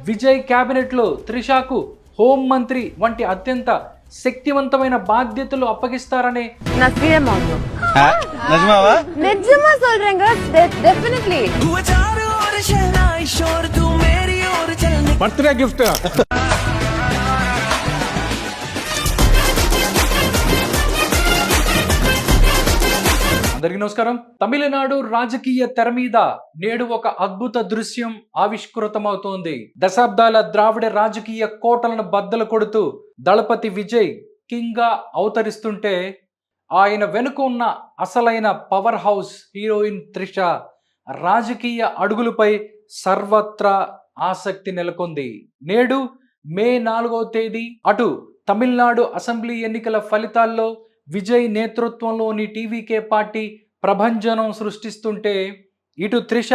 విజయ్ క్యాబినెట్లో త్రిషాకు హోంమంత్రి వంటి అత్యంత శక్తివంతమైన బాధ్యతలు అప్పగిస్తారనే நான் சீரியமாகும் நிஜமாவா நிஜமா சொல்றேங்க டெஃபினெட்லி బర్త్డే గిఫ్ట్ అందరికీ నమస్కారం. తమిళనాడు రాజకీయ తెర మీద నేడు ఒక అద్భుత దృశ్యం ఆవిష్కృతమవుతోంది. దశాబ్దాల ద్రావిడ రాజకీయ కోటలను బద్దలు కొడుతూ దళపతి విజయ్ కింగ్ గా అవతరిస్తుంటే ఆయన వెనుక ఉన్న అసలైన పవర్ హౌస్ హీరోయిన్ త్రిష రాజకీయ అడుగులపై సర్వత్రా ఆసక్తి నెలకొంది. నేడు మే 4వ తేదీ అటు తమిళనాడు అసెంబ్లీ ఎన్నికల ఫలితాల్లో విజయ్ నేతృత్వంలోని టీవీకే పార్టీ ప్రభంజనం సృష్టిస్తుంటే ఇటు త్రిష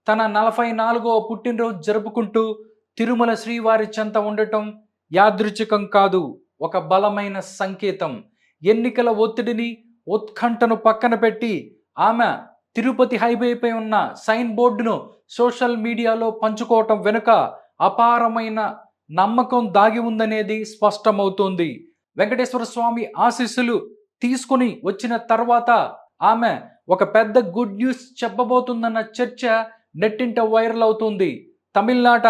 తన 44వ పుట్టినరోజు జరుపుకుంటూ తిరుమల శ్రీవారి చెంత ఉండటం యాదృచ్ఛికం కాదు, ఒక బలమైన సంకేతం. ఎన్నికల ఒత్తిడిని ఉత్కంఠను పక్కన పెట్టి ఆమె తిరుపతి హైవేపై ఉన్న సైన్ బోర్డును సోషల్ మీడియాలో పంచుకోవటం వెనుక అపారమైన నమ్మకం దాగి ఉందనేది స్పష్టమవుతోంది. వెంకటేశ్వర స్వామి ఆశీస్సులు తీసుకుని వచ్చిన తర్వాత ఆమె ఒక పెద్ద గుడ్ న్యూస్ చెప్పబోతుందన్న చర్చ నెట్టింట వైరల్ అవుతుంది. తమిళనాట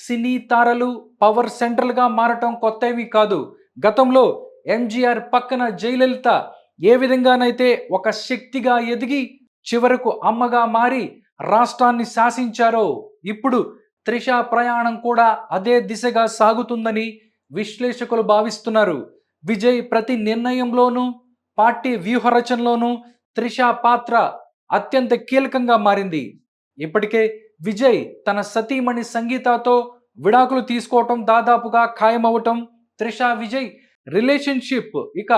సినీ తారలు పవర్ సెంట్రల్గా మారటం కొత్తవి కాదు. గతంలో ఎంజీఆర్ పక్కన జయలలిత ఏ విధంగానైతే ఒక శక్తిగా ఎదిగి చివరకు అమ్మగా మారి రాష్ట్రాన్ని శాసించారో ఇప్పుడు త్రిష ప్రయాణం కూడా అదే దిశగా సాగుతుందని విశ్లేషకులు భావిస్తున్నారు. విజయ్ ప్రతి నిర్ణయంలోనూ పార్టీ వ్యూహరచనలోనూ త్రిష పాత్ర అత్యంత కీలకంగా మారింది. ఇప్పటికే విజయ్ తన సతీమణి సంగీతతో విడాకులు తీసుకోవటం దాదాపుగా ఖాయమవటం, త్రిష విజయ్ రిలేషన్షిప్ ఇక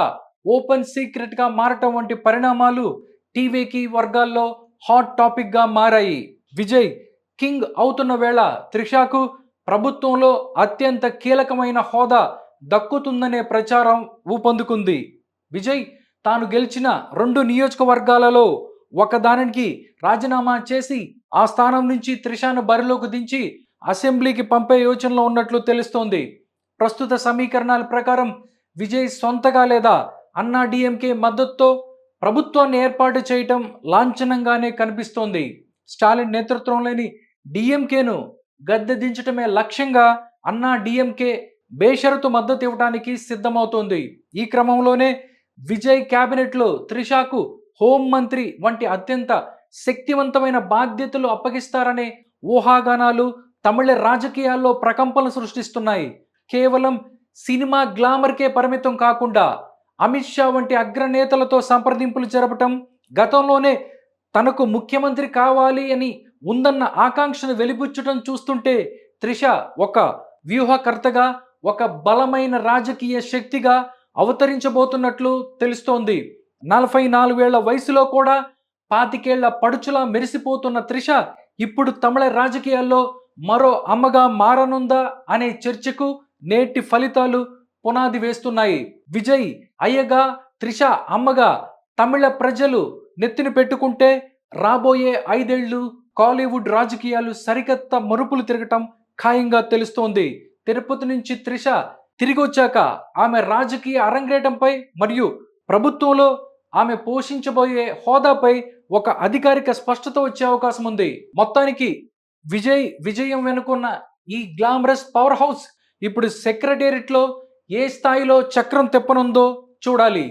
ఓపెన్ సీక్రెట్ గా మారటం వంటి పరిణామాలు టీవీకి వర్గాల్లో హాట్ టాపిక్ గా మారాయి. విజయ్ కింగ్ అవుతున్న వేళ త్రిషకు ప్రభుత్వంలో అత్యంత కీలకమైన హోదా దక్కుతుందనే ప్రచారం ఊపందుకుంది. విజయ్ తాను గెలిచిన 2 నియోజకవర్గాలలో ఒకదానికి రాజీనామా చేసి ఆ స్థానం నుంచి త్రిషను బరిలోకి దించి అసెంబ్లీకి పంపే యోచనలో ఉన్నట్లు తెలుస్తోంది. ప్రస్తుత సమీకరణాల ప్రకారం విజయ్ సొంతగా లేదా అన్నా డిఎంకే మద్దతుతో ప్రభుత్వాన్ని ఏర్పాటు చేయటం లాంఛనంగానే కనిపిస్తోంది. స్టాలిన్ నేతృత్వంలోని డిఎంకేను గద్దె దించటమే లక్ష్యంగా అన్నా డిఎంకే బేషరతు మద్దతు ఇవ్వడానికి సిద్ధమవుతోంది. ఈ క్రమంలోనే విజయ్ క్యాబినెట్లో త్రిషకు హోంమంత్రి వంటి అత్యంత శక్తివంతమైన బాధ్యతలు అప్పగిస్తారనే ఊహాగానాలు తమిళ రాజకీయాల్లో ప్రకంపనలు సృష్టిస్తున్నాయి. కేవలం సినిమా గ్లామర్కే పరిమితం కాకుండా అమిత్ షా వంటి అగ్రనేతలతో సంప్రదింపులు జరపటం, గతంలోనే తనకు ముఖ్యమంత్రి కావాలి అని ఉందన్న ఆకాంక్షను వెలిబుచ్చటం చూస్తుంటే త్రిష ఒక వ్యూహకర్తగా, ఒక బలమైన రాజకీయ శక్తిగా అవతరించబోతున్నట్లు తెలుస్తోంది. 44 ఏళ్ల వయసులో కూడా 25 ఏళ్ల పడుచులా మెరిసిపోతున్న త్రిష ఇప్పుడు తమిళ రాజకీయాల్లో మరో అమ్మగా మారనుందా అనే చర్చకు నేటి ఫలితాలు పునాది వేస్తున్నాయి. విజయ్ అయ్యగా, త్రిష అమ్మగా తమిళ ప్రజలు నెత్తిన పెట్టుకుంటే రాబోయే 5 ఏళ్లు కాలీవుడ్ రాజకీయాలు సరికొత్త మరుపులు తిరగటం ఖాయంగా తెలుస్తోంది. తిరుపతి నుంచి త్రిష తిరిగి వచ్చాక ఆమె రాజకీయ అరంగేటంపై మరియు ప్రభుత్వంలో ఆమె పోషించబోయే హోదాపై ఒక అధికారిక స్పష్టత వచ్చే అవకాశం ఉంది. మొత్తానికి విజయం వెనుకున్న ఈ గ్లామరస్ పవర్ హౌస్ ఇప్పుడు సెక్రటేరియట్లో ఏ స్థాయిలో చక్రం తిప్పనుందో చూడాలి.